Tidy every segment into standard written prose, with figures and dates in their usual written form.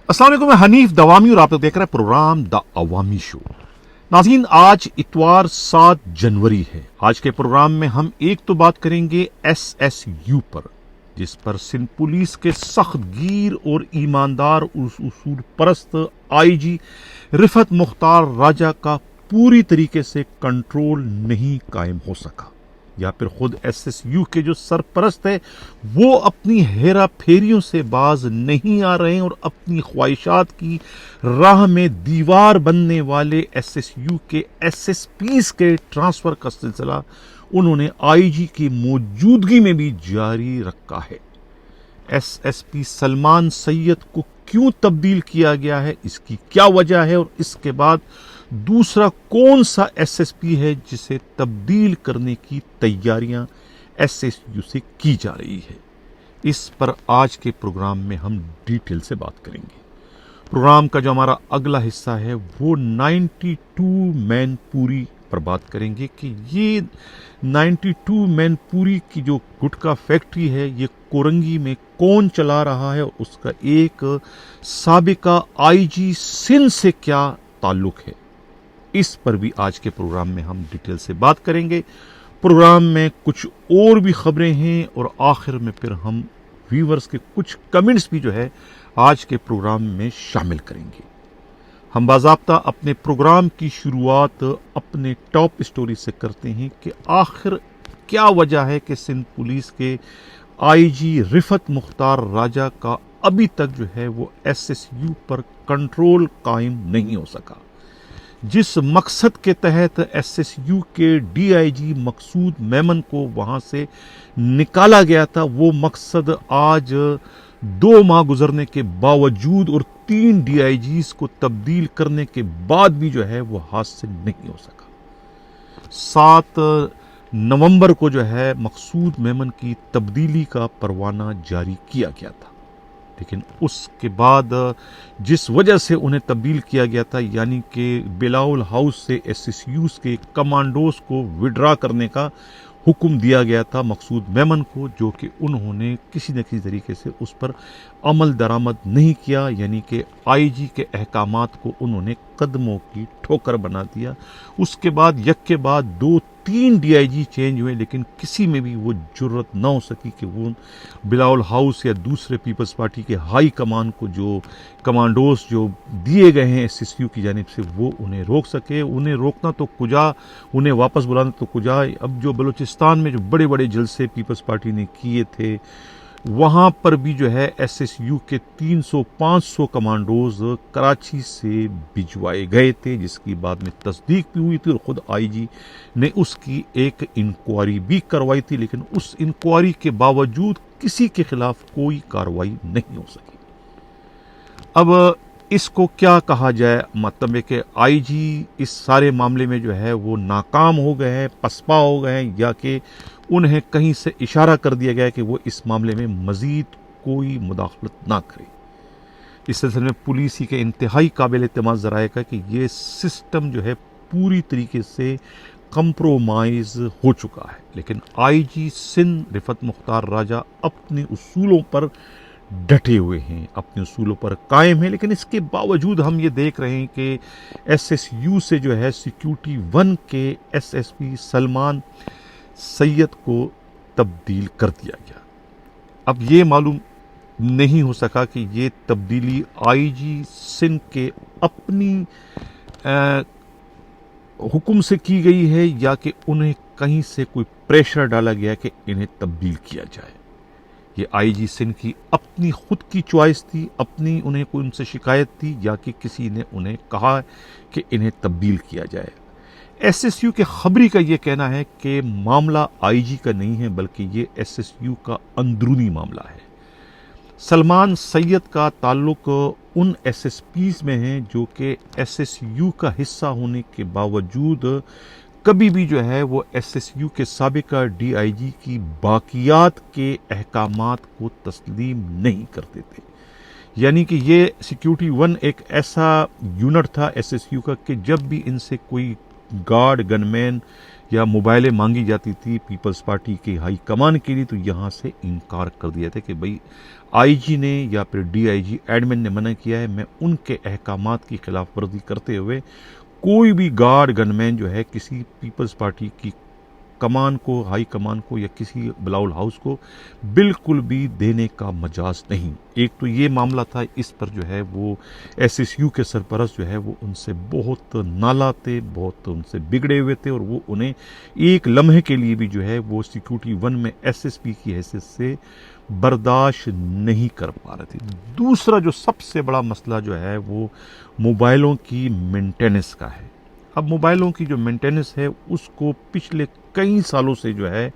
अस्सलाम वालेकुम, मैं हनीफ दवामी और आप लोग देख रहे हैं प्रोग्राम द अवामी शो। नाज़रीन, आज इतवार 7 जनवरी है। आज के प्रोग्राम में हम एक तो बात करेंगे SSU पर, जिस पर सिंध पुलिस के सख्त गीर और ईमानदार उसूल परस्त IG रिफत मुख्तार राजा का पूरी तरीके से कंट्रोल नहीं कायम हो सका, या फिर खुद SSU के जो सरपरस्त है वो अपनी हेरा फेरियों से बाज नहीं आ रहे हैं और अपनी ख्वाहिशात की राह में दीवार बनने वाले SSU के SSPs के ट्रांसफर का सिलसिला उन्होंने IG की मौजूदगी में भी जारी रखा है। SSP सलमान सैयद को क्यों तब्दील किया गया है, इसकी क्या वजह है, और इसके बाद दूसरा कौन सा SSP है जिसे तब्दील करने की तैयारियां SSU से की जा रही है, इस पर आज के प्रोग्राम में हम डिटेल से बात करेंगे। प्रोग्राम का जो हमारा अगला हिस्सा है वो 92 मैनपुरी पर बात करेंगे कि ये 92 मैनपुरी की जो गुटखा फैक्ट्री है ये कोरंगी में कौन चला रहा है, उसका एक साबिका IG सिंध से क्या ताल्लुक है, इस पर भी आज के प्रोग्राम में हम डिटेल से बात करेंगे। प्रोग्राम में कुछ और भी खबरें हैं और आखिर में फिर हम व्यूवर्स के कुछ कमेंट्स भी जो है आज के प्रोग्राम में शामिल करेंगे। हम बाज़ाब्ता अपने प्रोग्राम की शुरुआत अपने टॉप स्टोरी से करते हैं कि आखिर क्या वजह है कि सिंध पुलिस के IG रिफत मुख्तार राजा का अभी तक जो है वो SSU पर कंट्रोल कायम नहीं हो सका। जिस मकसद के तहत SSU के DIG मकसूद मेमन को वहां से निकाला गया था, वो मकसद आज 2 माह गुजरने के बावजूद और 3 DIGs को तब्दील करने के बाद भी जो है वो हासिल नहीं हो सका। 7 नवंबर को जो है मकसूद मेमन की तब्दीली का परवाना जारी किया गया था, लेकिन उसके बाद जिस वजह से उन्हें तब्दील किया गया था, यानी कि बिलाउल हाउस से SSU के कमांडोज को विड्रा करने का हुक्म दिया गया था मकसूद मेमन को, जो कि उन्होंने किसी न किसी तरीके से उस पर अमल दरामद नहीं किया, यानी कि IG के अहकामात को उन्होंने कदमों की ठोकर बना दिया। उसके बाद यक के बाद 2-3 DIG चेंज हुए, लेकिन किसी में भी वो जुर्रत ना हो सकी कि वो बिलाउल हाउस या दूसरे पीपल्स पार्टी के हाई कमान को जो कमांडोज जो दिए गए हैं SSU की जानिब से वो उन्हें रोक सके। उन्हें रोकना तो कुजा, उन्हें वापस बुलाना तो कुजा। अब जो बलूचिस्तान में जो बड़े बड़े जलसे पीपल्स पार्टी ने किए थे, वहां पर भी जो है SSU के 300-500 कमांडोज कराची से भिजवाए गए थे, जिसकी बाद में तस्दीक भी हुई थी और खुद IG ने उसकी एक इंक्वायरी भी करवाई थी, लेकिन उस इंक्वायरी के बावजूद किसी के खिलाफ कोई कार्रवाई नहीं हो सकी। अब इसको क्या कहा जाए, मतलब है कि IG इस सारे मामले में जो है वो नाकाम हो गए हैं, पसपा हो गए हैं, या कि उन्हें कहीं से इशारा कर दिया गया कि वो इस मामले में मजीद कोई मुदाखलत ना करे। इस सिलसिले में पुलिस ही के इंतहाई काबिल एतमाद ज़राए का कि ये सिस्टम जो है पूरी तरीके से कंप्रोमाइज हो चुका है, लेकिन IG सिंध रिफत मुख्तार राजा अपने उसूलों पर डटे हुए हैं, अपने उसूलों पर कायम है। लेकिन इसके बावजूद हम ये देख रहे हैं कि SSU से जो है सिक्योरिटी 1 के SSP सलमान सैयद को तब्दील कर दिया गया। अब ये मालूम नहीं हो सका कि ये तब्दीली IG सिंध के अपनी हुक्म से की गई है या कि उन्हें कहीं से कोई प्रेशर डाला गया कि इन्हें तब्दील किया जाए। ये IG सिंध की अपनी खुद की चॉइस थी, अपनी उन्हें कोई उनसे शिकायत थी, या कि किसी ने उन्हें कहा कि इन्हें तब्दील किया जाए। SSU के खबरी का ये कहना है कि मामला IG का नहीं है, बल्कि ये SSU का अंदरूनी मामला है। सलमान सैयद का ताल्लुक उन SSPs में है जो कि SSU का हिस्सा होने के बावजूद कभी भी जो है वो SSU के साबिका DIG की बाकियात के अहकामात को तस्लीम नहीं करते थे। यानी कि ये सिक्योरिटी 1 एक ऐसा यूनिट था SSU का कि जब भी इनसे कोई गार्ड, गनमैन یا موبائلیں مانگی جاتی تھی پیپلز پارٹی کے ہائی کمان کے لیے، تو یہاں سے انکار کر دیا تھا کہ بھئی آئی جی نے یا پھر ڈی آئی جی ایڈمن نے منع کیا ہے، میں ان کے احکامات کی خلاف ورزی کرتے ہوئے کوئی بھی گارڈ گن مین جو ہے کسی پیپلز پارٹی کی کمان کو، ہائی کمان کو یا کسی بلاول ہاؤس کو بالکل بھی دینے کا مجاز نہیں۔ ایک تو یہ معاملہ تھا، اس پر جو ہے وہ ایس ایس یو کے سرپرست جو ہے وہ ان سے بہت نالا تھے، بہت ان سے بگڑے ہوئے تھے، اور وہ انہیں ایک لمحے کے لیے بھی جو ہے وہ سیکیورٹی ون میں ایس ایس پی کی حیثیت سے برداشت نہیں کر پا رہے تھے۔ دوسرا جو سب سے بڑا مسئلہ جو ہے وہ موبائلوں کی مینٹیننس کا ہے۔ اب موبائلوں کی جو مینٹیننس ہے اس کو پچھلے کئی سالوں سے جو ہے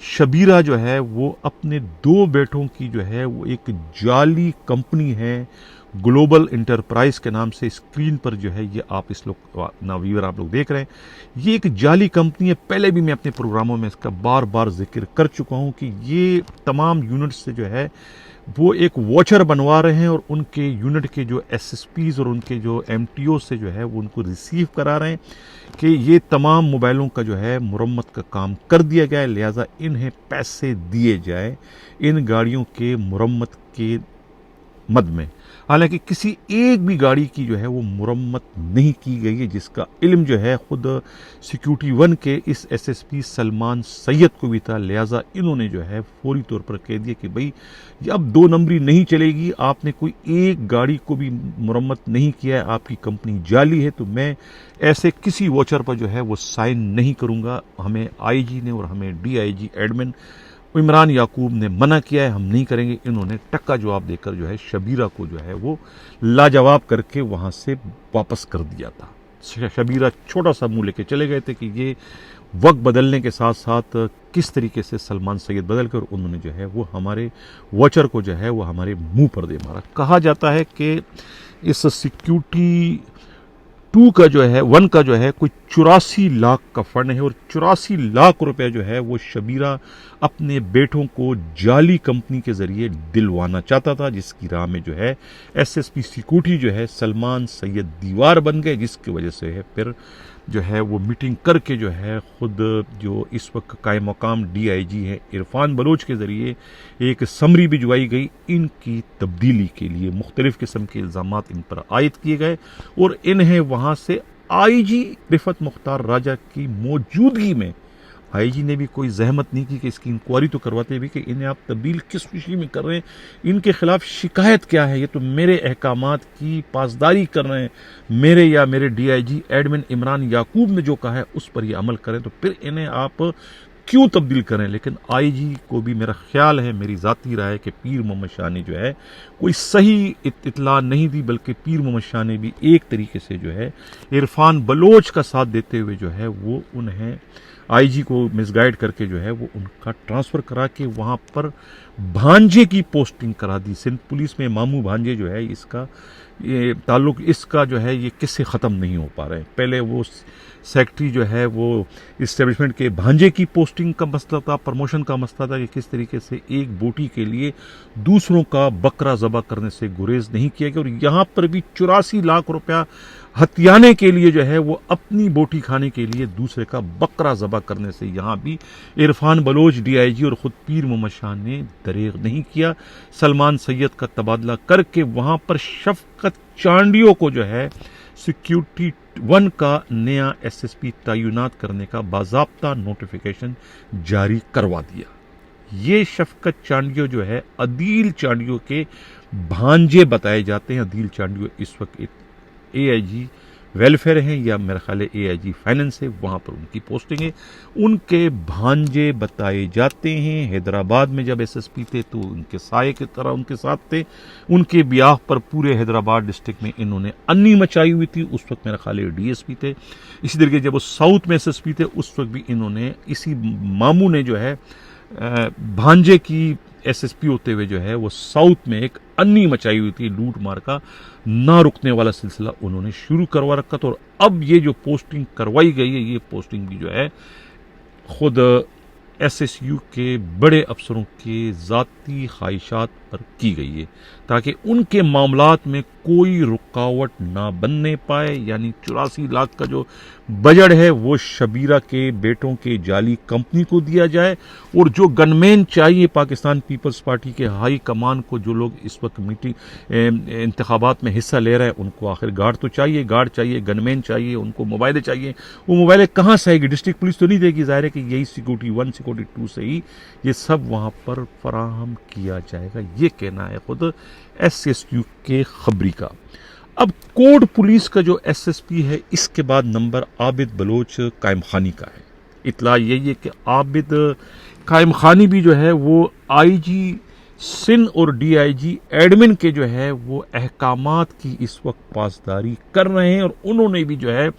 شبیرہ جو ہے وہ اپنے 2 بیٹوں کی جو ہے وہ ایک جعلی کمپنی ہے گلوبل انٹرپرائز کے نام سے، اسکرین پر جو ہے یہ آپ اس لوگ ویور آپ لوگ دیکھ رہے ہیں، یہ ایک جعلی کمپنی ہے۔ پہلے بھی میں اپنے پروگراموں میں اس کا بار بار ذکر کر چکا ہوں کہ یہ تمام یونٹس سے جو ہے وہ ایک واچر بنوا رہے ہیں، اور ان کے یونٹ کے جو ایس ایس پیز اور ان کے جو ایم ٹی او سے جو ہے وہ ان کو ریسیو کرا رہے ہیں کہ یہ تمام موبائلوں کا جو ہے مرمت کا کام کر دیا گیا ہے، لہٰذا انہیں پیسے دیے جائے ان گاڑیوں کے مرمت کے مد میں۔ حالانکہ کسی ایک بھی گاڑی کی جو ہے وہ مرمت نہیں کی گئی ہے، جس کا علم جو ہے خود سیکیورٹی ون کے اس ایس ایس پی سلمان سید کو بھی تھا، لہٰذا انہوں نے جو ہے فوری طور پر کہہ دیا کہ بھئی یہ اب 2 نمبری نہیں چلے گی، آپ نے کوئی ایک گاڑی کو بھی مرمت نہیں کیا ہے، آپ کی کمپنی جعلی ہے، تو میں ایسے کسی واچر پر جو ہے وہ سائن نہیں کروں گا۔ ہمیں آئی جی نے اور ہمیں D I G admin Imran Yaqoob نے منع کیا ہے، ہم نہیں کریں گے۔ انہوں نے ٹکا جواب دے کر جو ہے شبیرہ کو جو ہے وہ لاجواب کر کے وہاں سے واپس کر دیا تھا۔ شبیرہ چھوٹا سا منہ لے کے چلے گئے تھے کہ یہ وقت بدلنے کے ساتھ ساتھ کس طریقے سے سلمان سید بدل کر انہوں نے جو ہے وہ ہمارے واچر کو جو ہے وہ ہمارے منہ پر دے مارا۔ کہا جاتا ہے کہ اس سیکیورٹی 2 کا جو ہے 1 کا جو ہے کوئی 84 لاکھ کا فنڈ ہے، اور 84 لاکھ روپے جو ہے وہ شبیرہ اپنے بیٹوں کو جعلی کمپنی کے ذریعے دلوانا چاہتا تھا، جس کی راہ میں جو ہے ایس ایس پی سیکیورٹی جو ہے سلمان سید دیوار بن گئے، جس کی وجہ سے ہے پھر جو ہے وہ میٹنگ کر کے جو ہے خود جو اس وقت قائم مقام ڈی آئی جی ہے عرفان بلوچ کے ذریعے ایک سمری بھجوائی گئی ان کی تبدیلی کے لیے۔ مختلف قسم کے الزامات ان پر عائد کیے گئے، اور انہیں وہاں سے آئی جی رفعت مختار راجہ کی موجودگی میں، آئی جی نے بھی کوئی زحمت نہیں کی کہ اس کی انکوائری تو کرواتے بھی کہ انہیں آپ تبدیل کس خوشی میں کر رہے ہیں، ان کے خلاف شکایت کیا ہے، یہ تو میرے احکامات کی پاسداری کر رہے ہیں، میرے یا میرے D I G admin Imran Yaqoob نے جو کہا ہے اس پر یہ عمل کریں، تو پھر انہیں آپ کیوں تبدیل کریں۔ لیکن آئی جی کو بھی میرا خیال ہے، میری ذاتی رائے ہے کہ پیر محمد شاہ نے جو ہے کوئی صحیح اطلاع نہیں دی، بلکہ پیر محمد شاہ نے بھی ایک طریقے سے جو ہے عرفان بلوچ کا ساتھ دیتے ہوئے جو ہے وہ انہیں آئی جی کو مس گائیڈ کر کے جو ہے وہ ان کا ٹرانسفر کرا کے وہاں پر بھانجے کی پوسٹنگ کرا دی۔ سندھ پولیس میں مامو بھانجے جو ہے اس کا یہ تعلق اس کا جو ہے یہ کس سے ختم نہیں ہو پا رہے ہیں۔ پہلے وہ سیکٹری جو ہے وہ اسٹیبلشمنٹ کے بھانجے کی پوسٹنگ کا مسئلہ تھا، پروموشن کا مسئلہ تھا کہ کس طریقے سے ایک بوٹی کے لیے دوسروں کا بکرا ذبح کرنے سے گریز نہیں کیا گیا، اور یہاں پر بھی 84 لاکھ روپیہ ہتھیانے کے لیے جو ہے وہ اپنی بوٹی کھانے کے لیے دوسرے کا بکرا ذبح کرنے سے یہاں بھی عرفان بلوچ ڈی آئی جی اور خود پیر محمد شاہ نے دریغ نہیں کیا۔ سلمان سید کا تبادلہ کر کے وہاں پر شفقت چانڈیوں کو جو ہے سیکیورٹی 1 کا نیا ایس ایس پی تعینات کرنے کا باضابطہ نوٹیفیکیشن جاری کروا دیا۔ یہ شفقت چانڈیو جو ہے عدیل چانڈیو کے بھانجے بتائے جاتے ہیں۔ عدیل چانڈیو اس وقت اے آئی جی ویلفیئر ہیں یا میرا خیال ہے اے آئی جی فائننس ہے، وہاں پر ان کی پوسٹنگ ہے، ان کے بھانجے بتائے جاتے ہیں۔ حیدرآباد میں جب ایس ایس پی تھے تو ان کے سائے کی طرح ان کے ساتھ تھے، ان کے بیاہ پر پورے حیدرآباد ڈسٹرکٹ میں انہوں نے انی مچائی ہوئی تھی، اس وقت میرا خیال ہے ڈی ایس پی تھے۔ اسی طریقے جب وہ ساؤتھ میں ایس ایس پی تھے اس وقت بھی انہوں نے اسی ماموں نے جو ہے بھانجے کی ایس ایس پی ہوتے ہوئے جو ہے وہ ساؤتھ میں ایک انی مچائی ہوئی تھی، لوٹ مار کا نہ رکنے والا سلسلہ انہوں نے شروع کروا رکھا تھا۔ اور اب یہ جو پوسٹنگ کروائی گئی ہے یہ پوسٹنگ بھی جو ہے خود ایس ایس یو کے بڑے افسروں کے ذاتی خواہشات पर की गई है ताकि उनके मामलात में कोई रुकावट ना बनने पाए। यानी 84 लाख का जो बजट है वो शबीरा के बेटों के जाली कंपनी को दिया जाए, और जो गनमैन चाहिए पाकिस्तान पीपल्स पार्टी के हाई कमान को, जो लोग इस वक्त मीटिंग इंतखाबात में हिस्सा ले रहे हैं, उनको आखिर गार्ड तो चाहिए, गार्ड चाहिए, गनमैन चाहिए, उनको मोबाइलें चाहिए। वो मोबाइलें कहाँ से आएगी? डिस्ट्रिक्ट पुलिस तो नहीं देगी, जाहिर है कि यही सिक्योरिटी 1 सिक्योरिटी 2 से ही ये सब वहाँ पर फराहम किया जाएगा। ये कहना है खुद SSU के खबरी का। अब कोट पुलिस का जो SSP है, इसके बाद नंबर आबिद बलोच कायम खानी का है। इतला यही है कि आबिद कायम खानी भी जो है वो IG सिंध और DIG एडमिन के जो है वो अहकामात की इस वक्त पासदारी कर रहे हैं, और उन्होंने भी जो है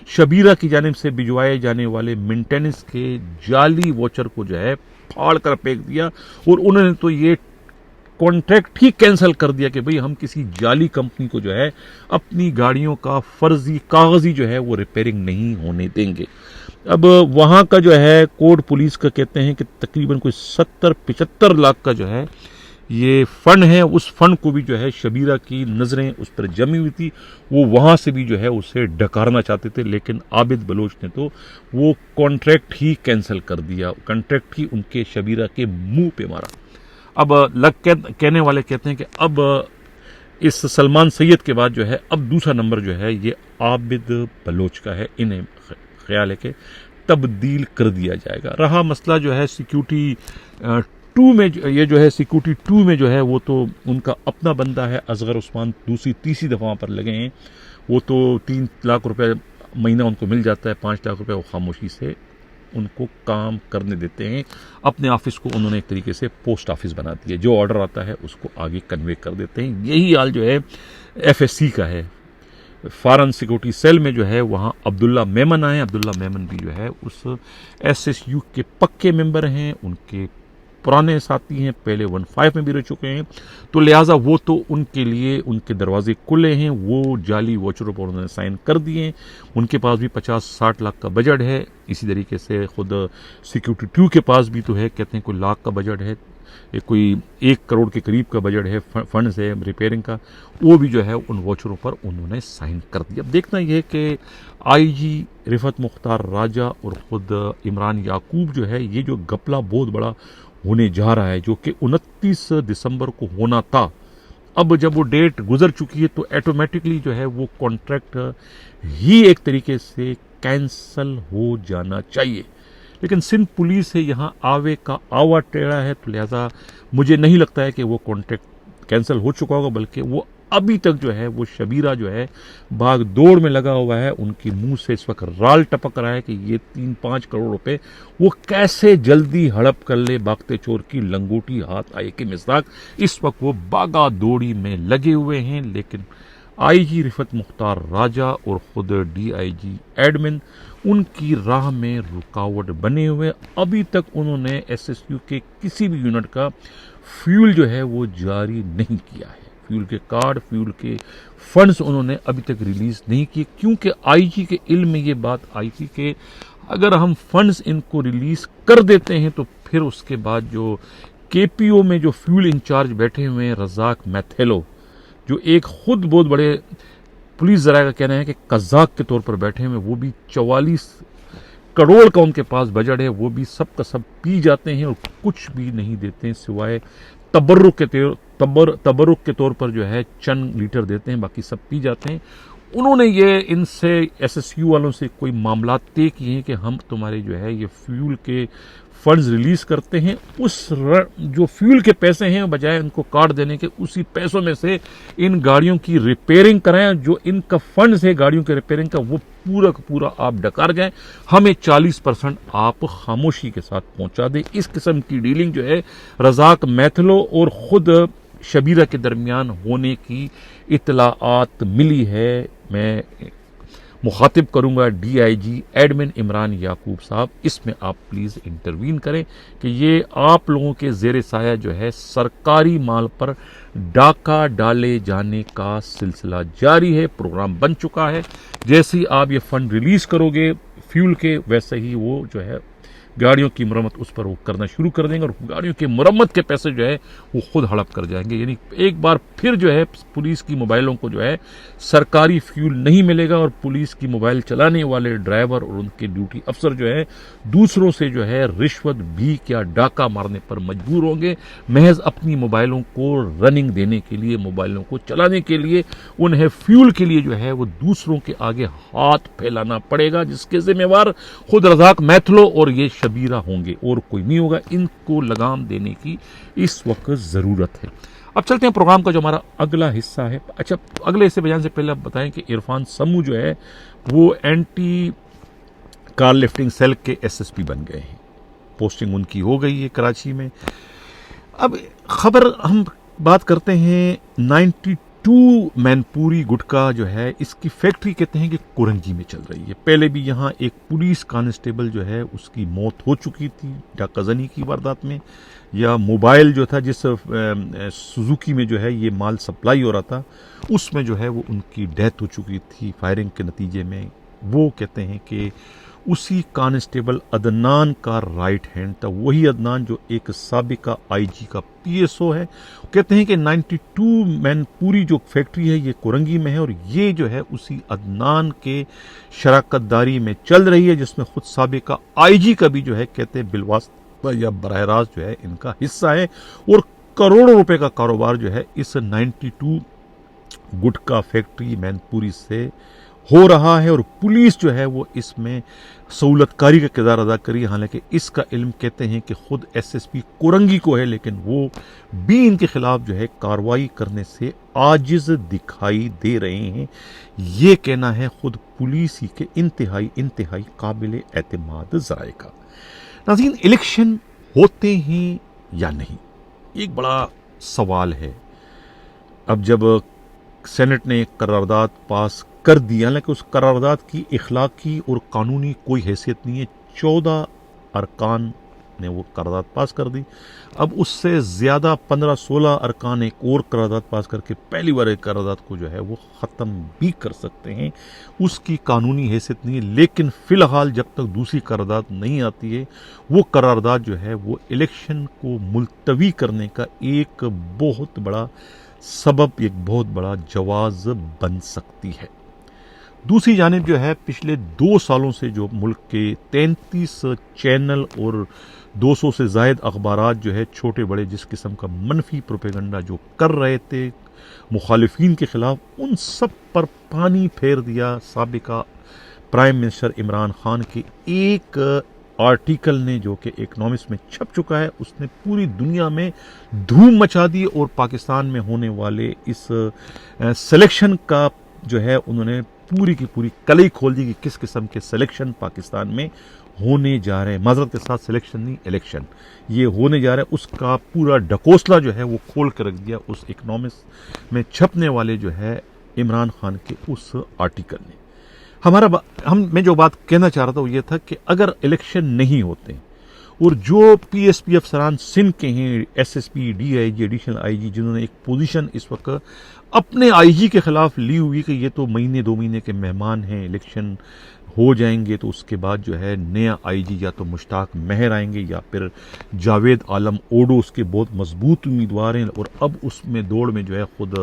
शबीरा की जानिब से भिजवाए जाने वाले मेंटेनेंस के जाली वोचर को जो है फाड़ कर फेंक दिया, और उन्होंने तो ये कॉन्ट्रैक्ट ही कैंसिल कर दिया कि भाई हम किसी जाली कंपनी को जो है अपनी गाड़ियों का फर्जी कागजी जो है वो रिपेयरिंग नहीं होने देंगे। अब वहाँ का जो है कोट पुलिस का कहते हैं कि तकरीबन कोई 70-75 लाख का जो है ये फंड है, उस फंड को भी जो है शबीरा की नज़रें उस पर जमी हुई थी, वो वहाँ से भी जो है उसे डकारना चाहते थे, लेकिन आबिद बलोच ने तो वो कॉन्ट्रैक्ट ही कैंसिल कर दिया, कॉन्ट्रैक्ट ही उनके शबीरा के मुंह पे मारा। अब कहने वाले कहते हैं कि अब इस सलमान सैयद के बाद जो है अब दूसरा नंबर जो है ये आबिद बलोच का है। इन्हें ख्याल है कि तब्दील कर दिया जाएगा। रहा मसला जो है सिक्योरिटी 2 में, ये जो है सिक्योरिटी 2 में जो है वो तो उनका अपना बंदा है असगर उस्मान, दूसरी तीसरी दफ़ा पर लगे हैं। वो तो 3 लाख रुपए महीना उनको मिल जाता है, 5 लाख रुपए वो खामोशी से उनको काम करने देते हैं। अपने ऑफिस को उन्होंने एक तरीके से पोस्ट ऑफिस बना दिया, जो ऑर्डर आता है उसको आगे कन्वे कर देते हैं। यही हाल जो है FSC का है। फॉरेन सिक्योरिटी सेल में जो है वहाँ अब्दुल्ला मेमन आए। अब्दुल्ला मेमन भी जो है उस SSU के पक्के मेंबर हैं, उनके पुराने साथी हैं, पहले 15 में भी रह चुके हैं, तो लिहाजा वो तो उनके लिए उनके दरवाजे खुले हैं। वो जाली वोचरों पर उन्होंने साइन कर दिए। उनके पास भी 50-60 लाख का बजट है। इसी तरीके से खुद सिक्योरिटी 2 के पास भी तो है, कहते हैं कोई लाख का बजट है, कोई 1 करोड़ के करीब का बजट है फंड से रिपेयरिंग का। वो भी जो है उन वोचरों पर उन्होंने साइन कर दिया। अब देखना यह है कि IG रिफत मुख्तार राजा और खुद इमरान याकूब जो है, ये जो घपला बहुत बड़ा होने जा रहा है, जो कि 29 दिसंबर को होना था, अब जब वो डेट गुजर चुकी है तो ऑटोमेटिकली जो है वो कॉन्ट्रैक्ट ही एक तरीके से कैंसल हो जाना चाहिए। लेकिन सिंध पुलिस है यहाँ आवे का आवा टेढ़ा है, तो लिहाजा मुझे नहीं लगता है कि वो कॉन्ट्रैक्ट कैंसिल हो चुका होगा, बल्कि वो अभी तक जो है वो शबीरा जो है भाग दौड़ में लगा हुआ है। उनकी मुंह से इस वक्त राल टपक रहा है कि ये 3-5 करोड़ रुपए वो कैसे जल्दी हड़प कर ले। भागते चोर की लंगोटी हाथ आए के मिज़ाक इस वक्त वो बागा दौड़ी में लगे हुए हैं। लेकिन IG रिफत मुख्तार राजा और खुद DIG एडमिन उनकी राह में रुकावट बने हुए। अभी तक उन्होंने SSU के किसी भी यूनिट का फ्यूल जो है वो जारी नहीं किया है। फ्यूल के कार्ड, फ्यूल के फंड्स उन्होंने अभी तक रिलीज नहीं किए, क्योंकि IG के इल्म में ये बात आई थी कि अगर हम फंड्स इनको रिलीज कर देते हैं तो फिर उसके बाद जो KPO में जो फ्यूल इंचार्ज बैठे हुए हैं रज़ाक मैथेलो, जो एक खुद बहुत बड़े पुलिस ज़राए का कहना है कि कज़ाक के तौर पर बैठे हुए, वो भी 44 करोड़ का उनके पास बजट है, वो भी सब का सब पी जाते हैं और कुछ भी नहीं देते हैं सिवाय तबर्रुक के तौर पर जो है चंद लीटर देते हैं, बाकी सब पी जाते हैं। उन्होंने ये इनसे SSU वालों से कोई मामला तय किए हैं कि हम तुम्हारे जो है ये फ्यूल के फंड्स रिलीज करते हैं, उस जो फ्यूल के पैसे हैं बजाय उनको काट देने के, उसी पैसों में से इन गाड़ियों की रिपेयरिंग कराएं। जो इनका फंड्स है गाड़ियों के रिपेयरिंग का वो पूरा का पूरा आप डकार जाएं, हमें 40% आप खामोशी के साथ पहुंचा दें। इस किस्म की डीलिंग जो है रज़ाक मैथलो और खुद शबीरा के दरमियान होने की इतलाआत मिली है। मैं मुखातिब करूंगा DIG एडमिन इमरान याकूब साहब, इसमें आप प्लीज़ इंटरवीन करें कि ये आप लोगों के ज़ेरे साया जो है सरकारी माल पर डाका डाले जाने का सिलसिला जारी है, प्रोग्राम बन चुका है। जैसे ही आप ये फंड रिलीज़ करोगे फ्यूल के, वैसे ही वो जो है गाड़ियों की मरम्मत उस पर वो करना शुरू कर देंगे और गाड़ियों की मरम्मत के पैसे जो है वो खुद हड़प कर जाएंगे। यानी एक बार फिर जो है पुलिस की मोबाइलों को जो है सरकारी फ्यूल नहीं मिलेगा और पुलिस की मोबाइल चलाने वाले ड्राइवर और उनके ड्यूटी अफसर जो है दूसरों से जो है रिश्वत भीख या डाका मारने पर मजबूर होंगे। महज अपनी मोबाइलों को रनिंग देने के लिए, मोबाइलों को चलाने के लिए, उन्हें फ्यूल के लिए जो है वो दूसरों के आगे हाथ फैलाना पड़ेगा, जिसके जिम्मेवार खुद रज़ाक मैथलो और ये शबीरा होंगे और कोई नहीं होगा। इनको लगाम देने की इस वक्त जरूरत है। अब चलते हैं प्रोग्राम का जो हमारा अगला हिस्सा है। अच्छा, अगले हिस्से बजाने से पहले आप बताएं कि इरफान समू जो है वो एंटी कार लिफ्टिंग सेल के एसएसपी बन गए हैं। पोस्टिंग उनकी हो गई है कराची में। अब खबर हम बात करते हैं 92 मैनपुरी गुटखा जो है इसकी फैक्ट्री कहते हैं कि कुरंगी में चल रही है। पहले भी यहाँ एक पुलिस कांस्टेबल जो है उसकी मौत हो चुकी थी डाकाजनी की वारदात में, या मोबाइल जो था जिस सुजुकी में जो है ये माल सप्लाई हो रहा था उसमें जो है वो उनकी डेथ हो चुकी थी फायरिंग के नतीजे में। वो कहते हैं कि उसी कांस्टेबल अदनान का राइट हैंड था, वही अदनान जो एक साबिका आईजी का पीएसओ है। कहते हैं कि 92 मैनपुरी जो फैक्ट्री है ये कुरंगी में है और ये जो है उसी अदनान के शराकतदारी में चल रही है, जिसमें खुद साबिका आईजी का भी जो है कहते हैं बिलवास्ता या बराह रास्त जो है इनका हिस्सा है। और करोड़ों रुपए का कारोबार जो है इस 92 गुटखा फैक्ट्री मैनपुरी से हो रहा है और पुलिस जो है वो इसमें सहूलतकारी का किरदार अदा करी। हालांकि इसका इल्म कहते हैं कि खुद एसएसपी कुरंगी को है, लेकिन वो भी इनके खिलाफ जो है कार्रवाई करने से आजिज दिखाई दे रहे हैं। ये कहना है खुद पुलिस ही के इंतहाई काबिल एतमाद ज़राए का। नाज़रीन, इलेक्शन होते हैं या नहीं, एक बड़ा सवाल है। अब जब सेनेट ने करारदाद पास कर दिया, हालांकि उस करारदाद की इखलाकी और कानूनी कोई हैसियत नहीं है। 14 अरकान ने वो करारदाद पास कर दी। अब उससे ज़्यादा 15-16 अरकान एक और करारदाद पास करके पहली बार एक करारदाद को जो है वो ख़त्म भी कर सकते हैं। उसकी कानूनी हैसियत नहीं है, लेकिन फ़िलहाल जब तक दूसरी करारदाद नहीं आती है वो करारदाद जो है वो इलेक्शन को मुलतवी करने का एक बहुत बड़ा सबब, एक बहुत बड़ा जवाज़ बन सकती है। दूसरी जानिब जो है पिछले 2 सालों से जो मुल्क के 33 चैनल और 200 से ज़ायद अखबारात जो है छोटे बड़े जिस किस्म का मनफी प्रोपेगंडा जो कर रहे थे मुखालिफिन के खिलाफ, उन सब पर पानी फेर दिया साबिका प्राइम मिनिस्टर इमरान खान के एक आर्टिकल ने, जो कि इकनॉमिक्स में छप चुका है। उसने पूरी दुनिया में धूम मचा दी और पाकिस्तान में होने वाले इस सिलेक्शन का जो है उन्होंने पूरी की पूरी कलई खोल दी कि किस किस्म के सिलेक्शन पाकिस्तान में होने जा रहे हैं। माजरत के साथ सिलेक्शन नहीं, इलेक्शन ये होने जा रहा है। उसका पूरा डकोसला जो है वो खोल कर रख दिया उस इकनॉमिक्स में छपने वाले जो है इमरान खान के उस आर्टिकल ने। मैं जो बात कहना चाह रहा था वो ये था कि अगर इलेक्शन नहीं होते और जो पीएसपी अफसरान सिंध के हैं, एसएसपी, डीआईजी, एडिशनल आईजी, जिन्होंने एक पोजीशन इस वक्त अपने आईजी के खिलाफ ली हुई कि ये तो महीने 2 महीने के मेहमान हैं, इलेक्शन हो जाएंगे तो उसके बाद जो है नया आईजी या तो मुश्ताक महर आएंगे या फिर जावेद आलम ओडो उसके बहुत मजबूत उम्मीदवार हैं। और अब उसमें दौड़ में जो है खुद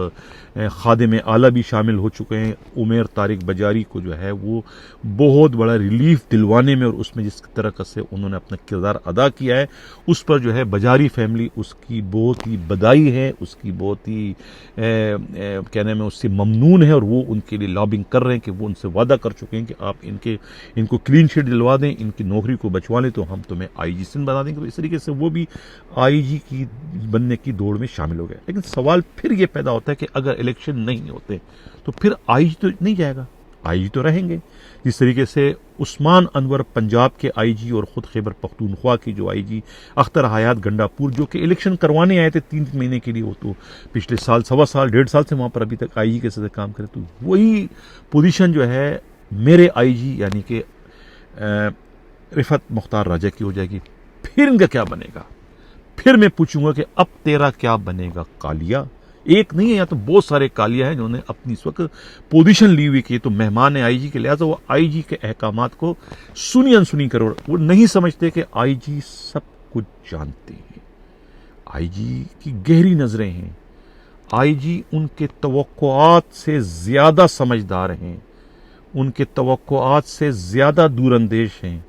खादिम आला भी शामिल हो चुके हैं। उमेर तारिक बजारी को जो है वो बहुत बड़ा रिलीफ दिलवाने में और उसमें जिस तरह से उन्होंने अपना किरदार अदा किया है उस पर जो है बजारी फैमिली उसकी बहुत ही बधाई है, उसकी बहुत ही कहने में उससे ममनून है और वो उनके लिए लॉबिंग कर रहे हैं कि वो उनसे वादा कर चुके हैं कि आप इनको क्लीन शीट दिलवा दें, इनकी नौकरी को बचवा लें तो हम तुम्हें आईजी सिंध बना देंगे। तो इस तरीके से वो भी आईजी की बनने की दौड़ में शामिल हो गए। लेकिन सवाल फिर ये पैदा होता है कि अगर इलेक्शन नहीं होते तो फिर आईजी तो नहीं जाएगा, आईजी तो रहेंगे। जिस तरीके से उस्मान अनवर पंजाब के आईजी और खुद खैबर पख्तूनख्वा की जो आईजी अख्तर हयात गंडापुर जो कि इलेक्शन करवाने आए थे 3 महीने के लिए, वो तो पिछले साल 1.25 साल 1.5 साल से वहां पर अभी तक आईजी के साथ काम करे। तो वही पोजीशन जो है मेरे आईजी यानी कि रिफत मुख्तार राजा की हो जाएगी। फिर इनका क्या बनेगा? फिर मैं पूछूंगा कि अब तेरा क्या बनेगा कालिया? एक नहीं है, या तो बहुत सारे कालिया हैं जिन्होंने अपनी इस वक्त पोजीशन ली हुई कि तो मेहमान है आईजी के, लिहाजा वो आईजी के अहकामात को सुनी अनसुनी करो। वो नहीं समझते कि आईजी सब कुछ जानते हैं, आईजी की गहरी नजरें हैं, आईजी उनके तवक्कुआत से ज्यादा समझदार हैं, उनके तवक्कुआत से ज्यादा दूरअंदेश हैं,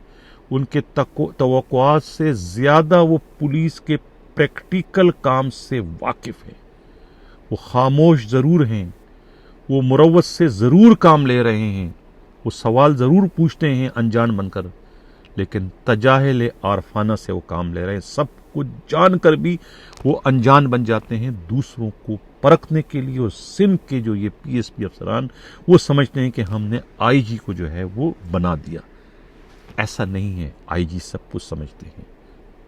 उनके तवक्कुआत से ज्यादा वो पुलिस के प्रैक्टिकल काम से वाकिफ हैं। वो खामोश ज़रूर हैं, वो मुरव्वत से ज़रूर काम ले रहे हैं, वो सवाल ज़रूर पूछते हैं अनजान बनकर, लेकिन तजाहिल आरफाना से वो काम ले रहे हैं। सब कुछ जानकर भी वो अनजान बन जाते हैं दूसरों को परखने के लिए। और सिंध के जो ये पीएसपी अफसरान वो समझते हैं कि हमने आईजी को जो है वो बना दिया। ऐसा नहीं है, आईजी सब कुछ समझते हैं,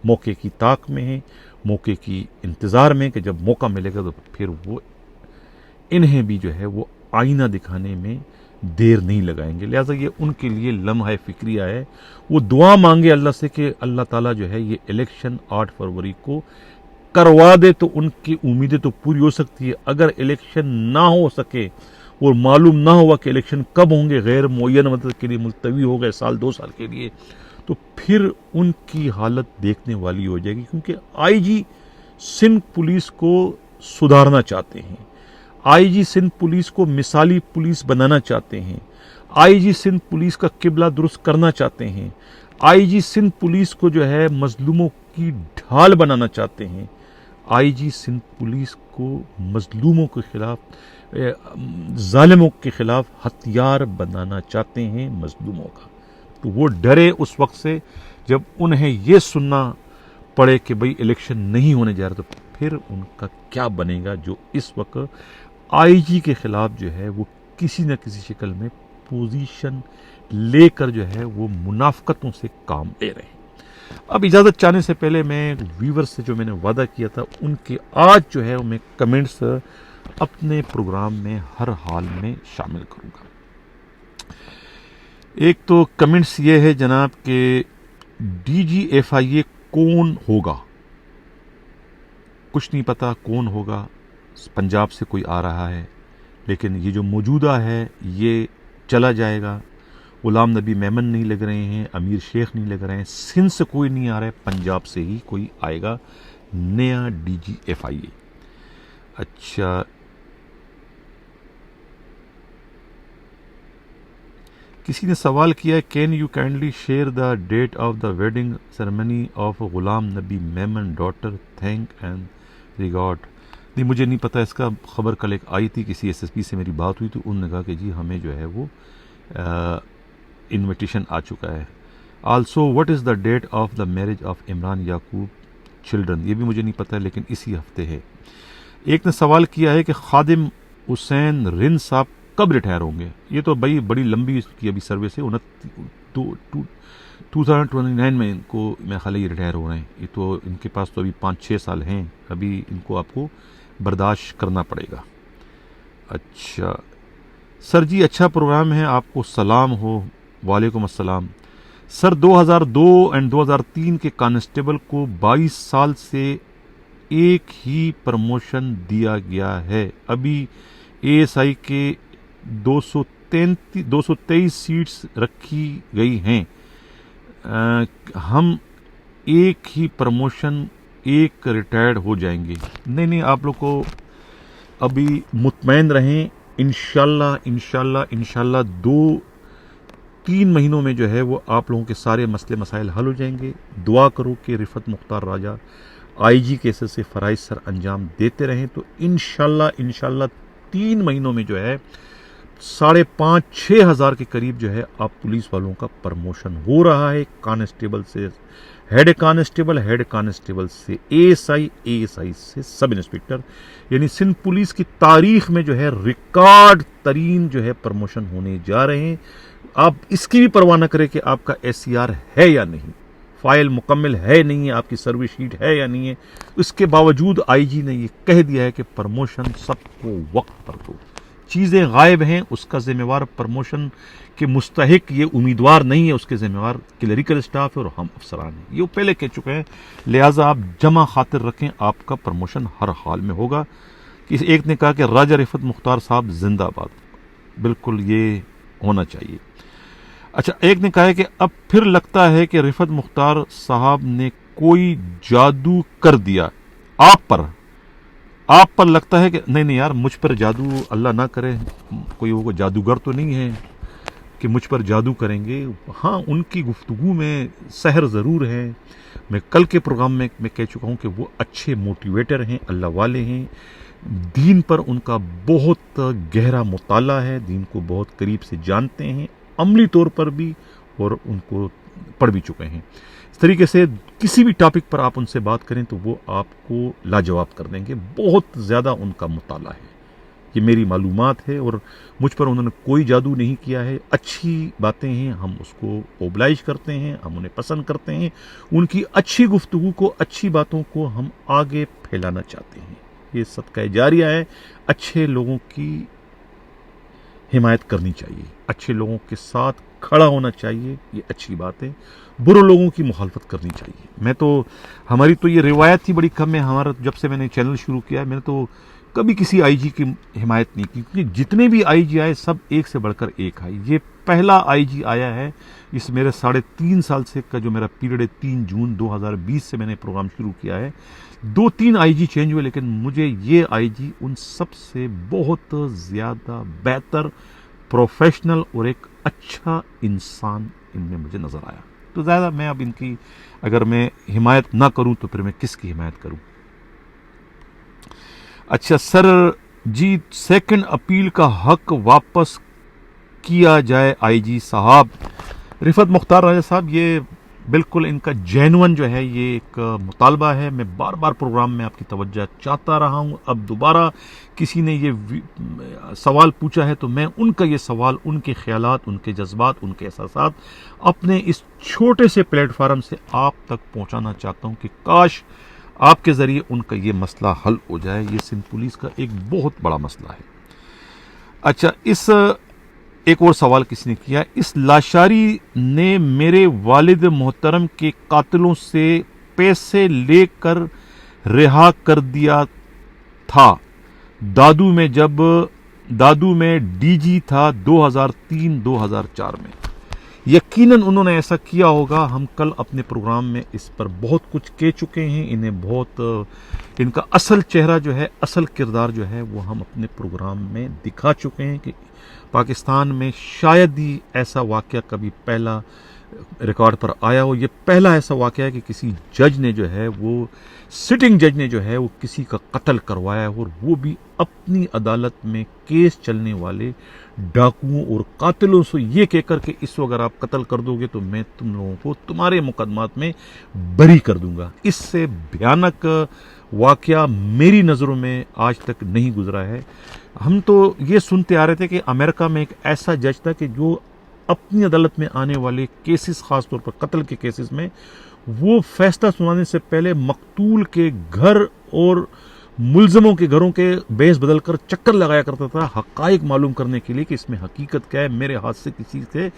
मौके की ताक में है, मौके की इंतज़ार में कि जब मौका मिलेगा तो फिर वो इन्हें भी जो है वो आईना दिखाने में देर नहीं लगाएंगे। लिहाजा ये उनके लिए लम्हा फिक्रिया है। वो दुआ मांगे अल्लाह से कि अल्लाह ताला जो है ये इलेक्शन 8 फरवरी को करवा दे तो उनकी उम्मीदें तो पूरी हो सकती है। अगर इलेक्शन ना हो सके और मालूम ना हुआ कि इलेक्शन कब होंगे, गैर मुअय्यन मदद के लिए मुलतवी हो गए साल 2 साल के लिए, तो फिर उनकी हालत देखने वाली हो जाएगी। क्योंकि आईजी सिंध पुलिस को सुधारना चाहते हैं, आईजी सिंध पुलिस को मिसाली पुलिस बनाना चाहते हैं, आईजी सिंध पुलिस का किबला दुरुस्त करना चाहते हैं, आईजी सिंध पुलिस को जो है मजलूमों की ढाल बनाना चाहते हैं, आईजी सिंध पुलिस को मजलूमों के खिलाफ, जालिमों के खिलाफ हथियार बनाना चाहते हैं मजलूमों का। तो वो डरे उस वक्त से जब उन्हें ये सुनना पड़े कि भाई इलेक्शन नहीं होने जा रहा, तो फिर उनका क्या बनेगा जो इस वक्त आईजी के खिलाफ जो है वो किसी न किसी शक्ल में पोजीशन लेकर जो है वो मुनाफकतों से काम ले रहे हैं। अब इजाज़त चाहने से पहले मैं व्यूवर्स से जो मैंने वादा किया था उनके आज जो है मैं कमेंट्स अपने प्रोग्राम में हर हाल में शामिल करूंगा। एक तो कमेंट्स ये है जनाब के DGFIA कौन होगा, कुछ नहीं पता कौन होगा, पंजाब से कोई आ रहा है, लेकिन ये जो मौजूदा है ये चला जाएगा। गुलाम नबी मेमन नहीं लग रहे हैं, अमीर शेख नहीं लग रहे हैं, सिंध से कोई नहीं आ रहा है, पंजाब से ही कोई आएगा नया DGFIA। अच्छा, किसी ने सवाल किया है, can you kindly share the date of the wedding ceremony of Ghulam Nabi Memon daughter, thank and regard. नहीं, मुझे नहीं पता इसका, खबर कल एक आई थी, किसी SSP से मेरी बात हुई तो उन्होंने कहा कि जी हमें जो है वो इन्विटेशन आ चुका है। Also what is the date of the marriage of Imran Yaqoob children, ये भी मुझे नहीं पता लेकिन इसी हफ्ते है। एक ने सवाल किया है कि खादिम हुसैन रिन साहब कब रिटायर होंगे। ये तो भाई बड़ी लंबी इसकी अभी सर्विस है, 2029 में इनको मैं ख्याल ये रिटायर हो रहे हैं। ये तो इनके पास तो अभी 5-6 साल हैं, अभी इनको आपको बर्दाश्त करना पड़ेगा। अच्छा सर जी, अच्छा प्रोग्राम है, आपको सलाम हो। वालेकुम अस्सलाम सर। 2002 एंड 2003 के कांस्टेबल को 22 साल से एक ही प्रमोशन दिया गया है। अभी ASI के 223 सीट्स रखी गई हैं। हम एक ही प्रमोशन, एक रिटायर्ड हो जाएंगे। नहीं, आप लोग को अभी मुतमैन रहें, इंशाल्लाह 2-3 महीनों में जो है वो आप लोगों के सारे मसले मसाइल हल हो जाएंगे। दुआ करो कि रिफत मुख्तार राजा IG केसेस से फ़राइज़ सर अंजाम देते रहें, तो इंशाल्लाह 3 महीनों में जो है 5,500-6 हज़ार के करीब जो है आप पुलिस वालों का प्रमोशन हो रहा है। कांस्टेबल से हेड कांस्टेबल से ASI से सब इंस्पेक्टर, यानी सिंध पुलिस की तारीख में जो है रिकॉर्ड तरीन जो है प्रमोशन होने जा रहे हैं। आप इसकी भी परवाह न करें कि आपका SCR है या नहीं, फाइल मुकम्मल है नहीं है, आपकी सर्विस शीट है या नहीं है। इसके बावजूद IG ने ये कह दिया है कि प्रमोशन सबको वक्त पर दो। चीज़ें गायब हैं, उसका जिम्मेवार प्रमोशन के मुस्तहिक ये उम्मीदवार नहीं है, उसके जिम्मेवार क्लरिकल स्टाफ है और हम अफसरान हैं। ये वो पहले कह चुके हैं, लिहाजा आप जमा खातिर रखें, आपका प्रमोशन हर हाल में होगा। کہ ایک نے کہا کہ راجہ رفعت مختار صاحب زندہ باد، بالکل یہ ہونا چاہیے۔ اچھا، ایک نے کہا ہے کہ اب پھر لگتا ہے کہ رفعت مختار صاحب نے کوئی جادو کر دیا آپ پر لگتا ہے کہ نہیں یار، مجھ پر جادو اللہ نہ کرے، کوئی وہ جادوگر تو نہیں ہے کہ مجھ پر جادو کریں گے۔ ہاں، ان کی گفتگو میں سحر ضرور ہے۔ میں کل کے پروگرام میں کہہ چکا ہوں کہ وہ اچھے موٹیویٹر ہیں، اللہ والے ہیں، دین پر ان کا بہت گہرا مطالعہ ہے، دین کو بہت قریب سے جانتے ہیں، عملی طور پر بھی، اور ان کو پڑھ بھی چکے ہیں۔ اس طریقے سے کسی بھی ٹاپک پر آپ ان سے بات کریں تو وہ آپ کو لاجواب کر دیں گے، بہت زیادہ ان کا مطالعہ ہے۔ یہ میری معلومات ہے، اور مجھ پر انہوں نے کوئی جادو نہیں کیا ہے۔ اچھی باتیں ہیں، ہم اس کو اوبلائج کرتے ہیں، ہم انہیں پسند کرتے ہیں، ان کی اچھی گفتگو کو، اچھی باتوں کو ہم آگے پھیلانا چاہتے ہیں۔ یہ صدقہ جاریہ ہے۔ اچھے لوگوں کی حمایت کرنی چاہیے، اچھے لوگوں کے ساتھ کھڑا ہونا چاہیے، یہ اچھی بات ہے۔ برے لوگوں کی مخالفت کرنی چاہیے۔ ہماری تو یہ روایت ہی بڑی کم ہے، ہمارا جب سے میں نے چینل شروع کیا ہے، میں نے تو کبھی کسی آئی جی کی حمایت نہیں کی، کیونکہ جتنے بھی آئی جی آئے سب ایک سے بڑھ کر ایک آئے۔ یہ پہلا آئی جی آیا ہے اس میرے 3.5 سال سے کا جو میرا پیریڈ ہے، 3 جون 2020 سے میں نے پروگرام شروع کیا ہے۔ 2-3 آئی جی چینج ہوئے، لیکن مجھے یہ آئی جی ان سب سے بہت زیادہ بہتر، پروفیشنل اور ایک اچھا انسان ان میں مجھے نظر آیا۔ تو زیادہ میں اب ان کی اگر میں حمایت نہ کروں تو پھر میں کس کی حمایت کروں؟ اچھا سر جی، سیکنڈ اپیل کا حق واپس کیا جائے آئی جی صاحب۔ رفعت مختار راجہ صاحب، یہ بالکل ان کا جینون جو ہے یہ ایک مطالبہ ہے۔ میں بار بار پروگرام میں آپ کی توجہ چاہتا رہا ہوں، اب دوبارہ کسی نے یہ سوال پوچھا ہے تو میں ان کا یہ سوال، ان کے خیالات، ان کے جذبات، ان کے احساسات اپنے اس چھوٹے سے پلیٹ فارم سے آپ تک پہنچانا چاہتا ہوں کہ کاش آپ کے ذریعے ان کا یہ مسئلہ حل ہو جائے۔ یہ سندھ پولیس کا ایک بہت بڑا مسئلہ ہے۔ اچھا، ایک اور سوال کسی نے کیا، اس لاشاری نے میرے والد محترم کے قاتلوں سے پیسے لے کر رہا کر دیا تھا، دادو میں ڈی جی تھا 2003-2004 میں۔ یقیناً انہوں نے ایسا کیا ہوگا۔ ہم کل اپنے پروگرام میں اس پر بہت کچھ کہہ چکے ہیں، ان کا اصل چہرہ جو ہے، اصل کردار جو ہے وہ ہم اپنے پروگرام میں دکھا چکے ہیں کہ پاکستان میں شاید ہی ایسا واقعہ کبھی پہلا ریکارڈ پر آیا ہو۔ یہ پہلا ایسا واقعہ ہے کہ کسی جج نے جو ہے وہ سٹنگ جج نے جو ہے وہ کسی کا قتل کروایا ہے، اور وہ بھی اپنی عدالت میں کیس چلنے والے ڈاکوؤں اور قاتلوں سے یہ کہہ کر کہ اس کو اگر آپ قتل کر دو گے تو میں تم لوگوں کو تمہارے مقدمات میں بری کر دوں گا۔ اس سے بھیانک واقعہ میری نظروں میں آج تک نہیں گزرا ہے۔ ہم تو یہ سنتے آ رہے تھے کہ امریکہ میں ایک ایسا جج تھا کہ جو اپنی عدالت میں آنے والے کیسز، خاص طور پر قتل کے کیسز میں، وہ فیصلہ سنانے سے پہلے مقتول کے گھر اور ملزموں کے گھروں کے بیس بدل کر چکر لگایا کرتا تھا، حقائق معلوم کرنے کے لیے کہ اس میں حقیقت کیا ہے، میرے ہاتھ سے کسی سے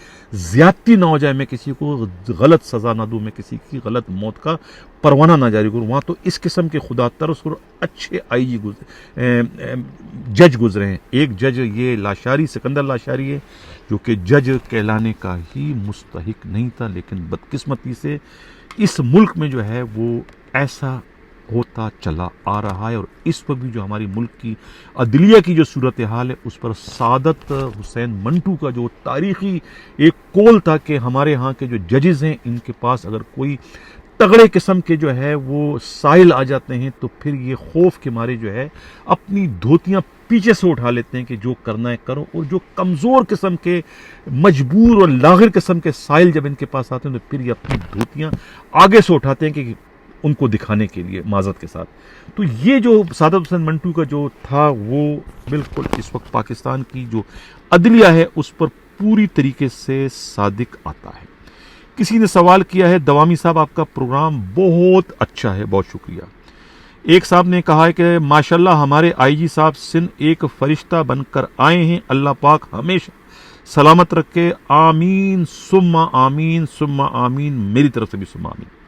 زیادتی نہ ہو جائے، میں کسی کو غلط سزا نہ دوں، میں کسی کی غلط موت کا پروانہ نہ جاری کروں۔ وہاں تو اس قسم کے خدا ترس اور اچھے آئی جی جج گزرے ہیں۔ ایک جج یہ لاشاری، سکندر لاشاری ہے، جو کہ جج کہلانے کا ہی مستحق نہیں تھا، لیکن بدقسمتی سے اس ملک میں جو ہے وہ ایسا ہوتا چلا آ رہا ہے۔ اور اس پر بھی جو ہماری ملک کی عدلیہ کی جو صورتحال ہے، اس پر سعادت حسین منٹو کا جو تاریخی ایک کول تھا کہ ہمارے ہاں کے جو ججز ہیں، ان کے پاس اگر کوئی تگڑے قسم کے جو ہے وہ سائل آ جاتے ہیں تو پھر یہ خوف کے مارے جو ہے اپنی دھوتیاں پیچھے سے اٹھا لیتے ہیں کہ جو کرنا ہے کرو، اور جو کمزور قسم کے، مجبور اور لاغر قسم کے سائل جب ان کے پاس آتے ہیں تو پھر یہ اپنی دھوتیاں آگے سے اٹھاتے ہیں کہ ان کو دکھانے کے لیے معذرت کے ساتھ۔ تو یہ جو سعادت حسین منٹو کا جو تھا وہ بالکل اس وقت پاکستان کی جو عدلیہ ہے اس پر پوری طریقے سے صادق آتا ہے۔ کسی نے سوال کیا ہے، دوامی صاحب آپ کا پروگرام بہت اچھا ہے، بہت شکریہ۔ ایک صاحب نے کہا ہے کہ ماشاءاللہ ہمارے آئی جی صاحب سندھ ایک فرشتہ بن کر آئے ہیں، اللہ پاک ہمیشہ سلامت رکھے، آمین ثم آمین ثم آمین، میری طرف سے بھی ثم آمین۔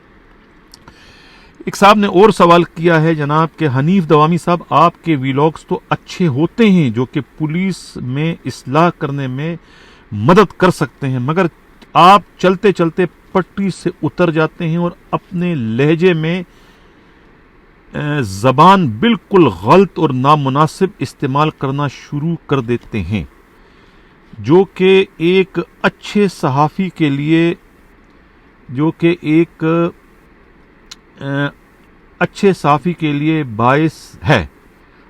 ایک صاحب نے اور سوال کیا ہے جناب کہ حنیف دوامی صاحب، آپ کے ویلاگز تو اچھے ہوتے ہیں جو کہ پولیس میں اصلاح کرنے میں مدد کر سکتے ہیں، مگر آپ چلتے چلتے پٹری سے اتر جاتے ہیں اور اپنے لہجے میں زبان بالکل غلط اور نامناسب استعمال کرنا شروع کر دیتے ہیں، جو کہ ایک اچھے صحافی کے لیے باعث ہے۔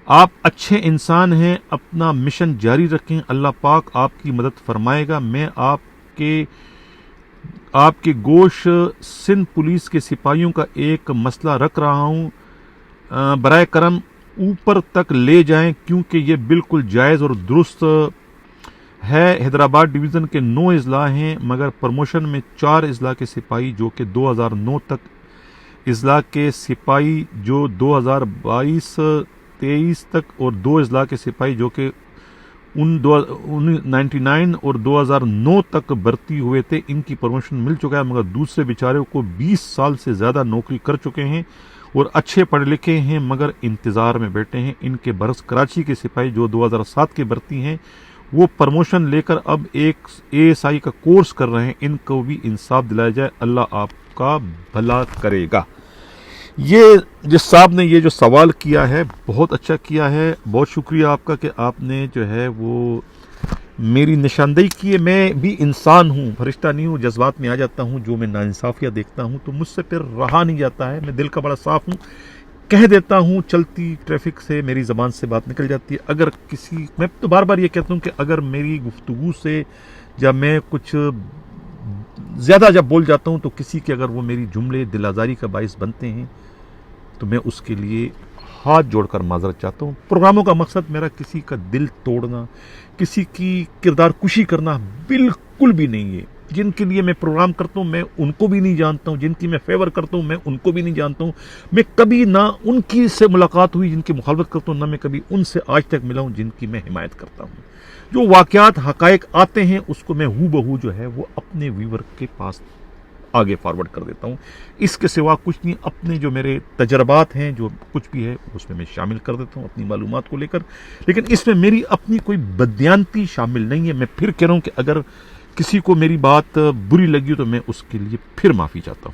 آپ اچھے انسان ہیں، اپنا مشن جاری رکھیں، اللہ پاک آپ کی مدد فرمائے گا۔ میں آپ کے گوش سندھ پولیس کے سپاہیوں کا ایک مسئلہ رکھ رہا ہوں، برائے کرم اوپر تک لے جائیں کیونکہ یہ بالکل جائز اور درست ہے۔ حیدرآباد ڈویژن کے 9 اضلاع ہیں، مگر پروموشن میں 4 اضلاع کے سپاہی جو کہ 2009 تک، اضلاع کے سپاہی جو 2022-23 تک، اور 2 اضلاع کے سپاہی جو کہ 99 اور 2009 تک بھرتی ہوئے تھے، ان کی پروموشن مل چکا ہے، مگر دوسرے بیچاروں کو 20 سال سے زیادہ نوکری کر چکے ہیں اور اچھے پڑھے لکھے ہیں مگر انتظار میں بیٹھے ہیں۔ ان کے برس کراچی کے سپاہی جو 2007 کے بھرتی ہیں، وہ پروموشن لے کر اب ایک ASI کا کورس کر رہے ہیں، ان کو بھی انصاف دلایا جائے، اللہ آپ کا بھلا کرے گا۔ یہ جس صاحب نے یہ جو سوال کیا ہے بہت اچھا کیا ہے، بہت شکریہ آپ کا کہ آپ نے جو ہے وہ میری نشاندہی کی ہے۔ میں بھی انسان ہوں، فرشتہ نہیں ہوں، جذبات میں آ جاتا ہوں، جو میں ناانصافیاں دیکھتا ہوں تو مجھ سے پھر رہا نہیں جاتا ہے۔ میں دل کا بڑا صاف ہوں، کہہ دیتا ہوں، چلتی ٹریفک سے میری زبان سے بات نکل جاتی ہے۔ اگر میں تو بار بار یہ کہتا ہوں کہ اگر میری گفتگو سے جب میں کچھ زیادہ جب بول جاتا ہوں تو کسی کے اگر وہ میری جملے دل آزاری کا باعث بنتے ہیں تو میں اس کے لیے ہاتھ جوڑ کر معذرت چاہتا ہوں۔ پروگراموں کا مقصد میرا کسی کا دل توڑنا، کسی کی کردار کشی کرنا بالکل بھی نہیں ہے۔ جن کے لیے میں پروگرام کرتا ہوں میں ان کو بھی نہیں جانتا ہوں، جن کی میں فیور کرتا ہوں میں ان کو بھی نہیں جانتا ہوں۔ میں کبھی نہ ان کی سے ملاقات ہوئی جن کی مخالفت کرتا ہوں، نہ میں کبھی ان سے آج تک ملا ہوں جن کی میں حمایت کرتا ہوں۔ جو واقعات حقائق آتے ہیں اس کو میں ہو بہو جو ہے وہ اپنے ویور کے پاس آگے فارورڈ کر دیتا ہوں، اس کے سوا کچھ نہیں۔ اپنے جو میرے تجربات ہیں، جو کچھ بھی ہے اس میں شامل کر دیتا ہوں اپنی معلومات کو لے کر، لیکن اس میں میری اپنی کوئی بددیانتی شامل نہیں ہے۔ میں پھر کہہ رہا ہوں کہ اگر کسی کو میری بات بری لگی تو میں اس کے لیے پھر معافی چاہتا ہوں۔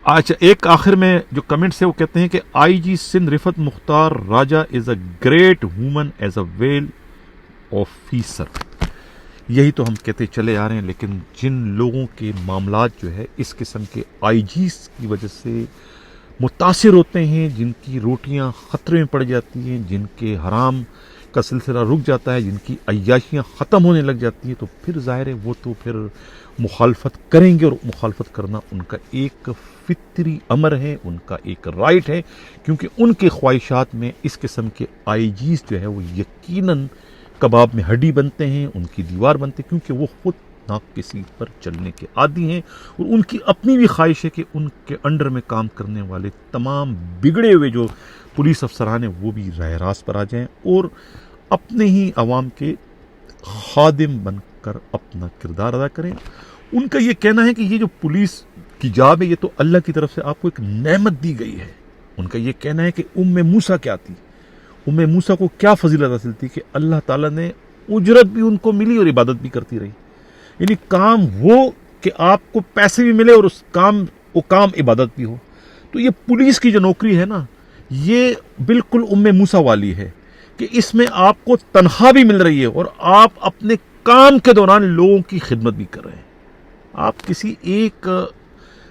اچھا، ایک آخر میں جو کمنٹس ہے وہ کہتے ہیں کہ IG Sindh Rifat Mukhtar Raja is a great woman as a well officer. یہی تو ہم کہتے چلے آ رہے ہیں، لیکن جن لوگوں کے معاملات جو ہے اس قسم کے IGs کی وجہ سے متاثر ہوتے ہیں، جن کی روٹیاں خطرے میں پڑ جاتی ہیں، جن کے حرام کا سلسلہ رک جاتا ہے، جن کی عیاشیاں ختم ہونے لگ جاتی ہیں، تو پھر ظاہر ہے وہ تو پھر مخالفت کریں گے، اور مخالفت کرنا ان کا ایک فطری امر ہے، ان کا ایک رائٹ ہے، کیونکہ ان کے خواہشات میں اس قسم کے IGs جو ہے وہ یقیناً کباب میں ہڈی بنتے ہیں، ان کی دیوار بنتے ہیں، کیونکہ وہ خود ناک کی سیٹ پر چلنے کے عادی ہیں، اور ان کی اپنی بھی خواہش ہے کہ ان کے انڈر میں کام کرنے والے تمام بگڑے ہوئے جو پولیس افسران ہیں وہ بھی راہ راست پر آ جائیں اور اپنے ہی عوام کے خادم بن کر اپنا کردار ادا کریں۔ ان کا یہ کہنا ہے کہ یہ جو پولیس کی جاب ہے یہ تو اللہ کی طرف سے آپ کو ایک نعمت دی گئی ہے۔ ان کا یہ کہنا ہے کہ موسیٰ کیا تھی، موسیٰ کو کیا فضیلت حاصل تھی کہ اللہ تعالیٰ نے اجرت بھی ان کو ملی اور عبادت بھی کرتی رہی، یعنی کام وہ کہ آپ کو پیسے بھی ملے اور اس کام عبادت بھی ہو۔ تو یہ پولیس کی جو نوکری ہے نا، یہ بالکل موسیٰ والی ہے کہ اس میں آپ کو تنخواہ بھی مل رہی ہے اور آپ اپنے کام کے دوران لوگوں کی خدمت بھی کر رہے ہیں۔ آپ کسی ایک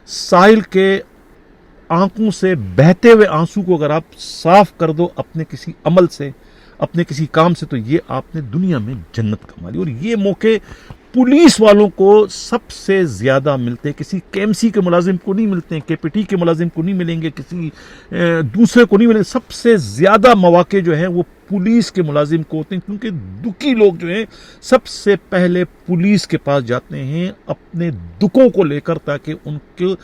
سائل کے آنکھوں سے بہتے ہوئے آنسو کو اگر آپ صاف کر دو اپنے کسی عمل سے، اپنے کسی کام سے، تو یہ آپ نے دنیا میں جنت کما لی۔ اور یہ موقع پولیس والوں کو سب سے زیادہ ملتے ہیں، کسی KMC کے ملازم کو نہیں ملتے ہیں، KPT کے ملازم کو نہیں ملیں گے، کسی دوسرے کو نہیں ملیں گے۔ سب سے زیادہ مواقع جو ہیں وہ पुलिस के मुलाजिम को होते हैं, क्योंकि दुखी लोग जो हैं सबसे पहले पुलिस के पास जाते हैं अपने दुखों को लेकर, ताकि उनके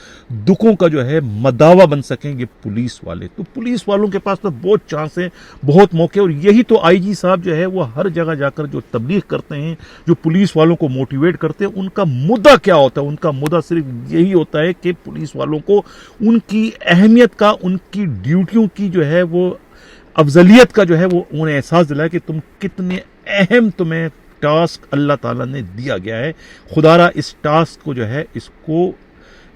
दुखों का जो है मदावा बन सकेंगे पुलिस वाले। तो पुलिस वालों के पास तो बहुत चांस है, बहुत मौके, और यही तो आईजी साहब जो है वो हर जगह जाकर जो तबलीग करते हैं, जो पुलिस वालों को मोटिवेट करते हैं, उनका मुद्दा क्या होता है? उनका मुद्दा सिर्फ यही होता है कि पुलिस वालों को उनकी अहमियत का, उनकी ड्यूटियों की जो है वो अफजलियत का जो है वो उन्हें एहसास दिलाए कि तुम कितने अहम तुम्हें टास्क अल्लाह ताला ने दिया गया है। खुदारा इस टास्क को जो है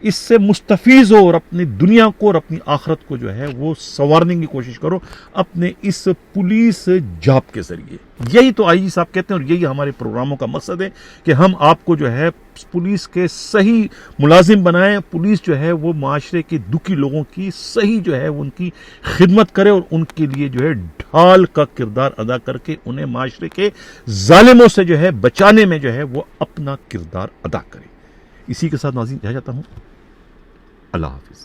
इससे मुस्तफीज हो और अपनी दुनिया को और अपनी आखिरत को जो है वो संवारने की कोशिश करो अपने इस पुलिस जॉब के जरिए। यही तो आईजी साहब कहते हैं, और यही हमारे प्रोग्रामों का मकसद है कि हम आपको जो है पुलिस के सही मुलाजिम बनाएं। पुलिस जो है वो माशरे के दुखी लोगों की सही जो है उनकी खिदमत करे और उनके लिए जो है ढाल का किरदार अदा करके उन्हें माशरे के जालिमों से जो है बचाने में जो है वो अपना किरदार अदा करे। इसी के साथ नाज़रीन रह जाता हूं। अल्लाह हाफिज।